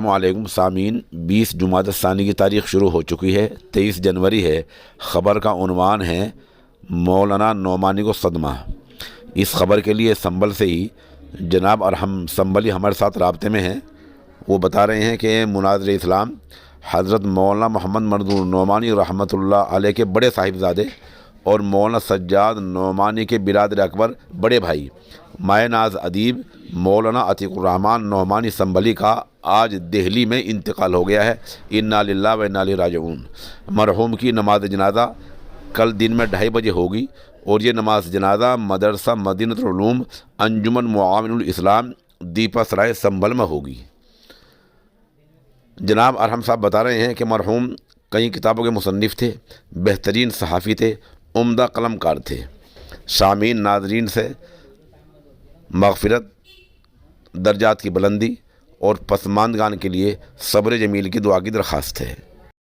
السلام علیکم سامعین، 20 جمادی الثانی کی تاریخ شروع ہو چکی ہے، 23 جنوری ہے۔ خبر کا عنوان ہے مولانا نعمانی کو صدمہ۔ اس خبر کے لیے سنبل سے ہی جناب ارحم سنبلی ہمارے ساتھ رابطے میں ہیں۔ وہ بتا رہے ہیں کہ مناظر اسلام حضرت مولانا محمد مردود نعمانی رحمۃ اللہ علیہ کے بڑے صاحبزادے اور مولانا سجاد نعمانی کے برادر اکبر بڑے بھائی مائع ناز ادیب مولانا عتیق الرحمن نعمانی سنبلی کا آج دہلی میں انتقال ہو گیا ہے۔ انا للہ و انا الیہ راجعون۔ مرحوم کی نماز جنازہ کل دن میں 2:30 بجے ہوگی اور یہ نماز جنازہ مدرسہ مدینۃ العلوم انجمن معاون الاسلام دیپا سرائے سنبل میں ہوگی۔ جناب ارحم صاحب بتا رہے ہیں کہ مرحوم کئی کتابوں کے مصنف تھے، بہترین صحافی تھے، عمدہ قلم کار تھے۔ سامعین ناظرین سے مغفرت، درجات کی بلندی اور پسماندگان کے لیے صبر جمیل کی دعا کی درخواست ہے۔